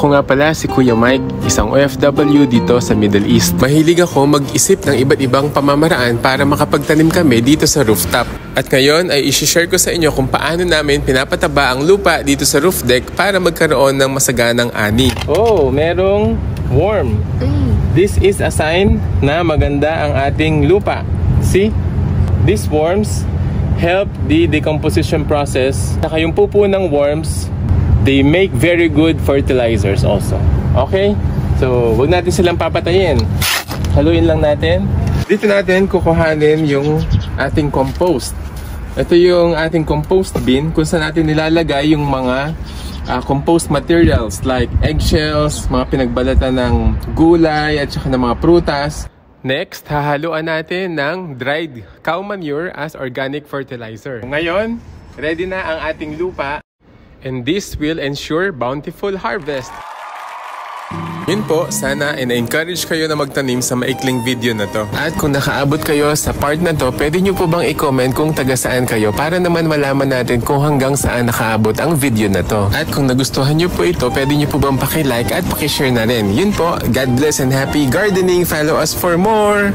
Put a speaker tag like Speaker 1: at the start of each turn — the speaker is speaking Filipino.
Speaker 1: Ako nga pala si Kuya Mike, isang OFW dito sa Middle East. Mahilig ako mag-isip ng iba't ibang pamamaraan para makapagtanim kami dito sa rooftop. At ngayon ay isi-share ko sa inyo kung paano namin pinapataba ang lupa dito sa roof deck para magkaroon ng masaganang ani. Oh, merong worm. This is a sign na maganda ang ating lupa. See? These worms help the decomposition process. Saka yung pupo ng worms, they make very good fertilizers also. Okay? So, wag natin silang papatayin. Haluin lang natin. Dito natin kukuhanin yung ating compost. Ito yung ating compost bin kung saan natin nilalagay yung mga compost materials like eggshells, mga pinagbalatan ng gulay at saka ng mga prutas. Next, hahaluan natin ng dried cow manure as organic fertilizer. Ngayon, ready na ang ating lupa. And this will ensure bountiful harvest. Yun po, sana na-encourage kayo na magtanim sa maikling video na to. At kung nakaabot kayo sa part na to, pwede nyo po bang i-comment kung taga saan kayo para naman malaman natin kung hanggang saan nakaabot ang video na to. At kung nagustuhan nyo po ito, pwede nyo po bang paki-like at paki-share na rin. Yun po, God bless and happy gardening. Follow us for more!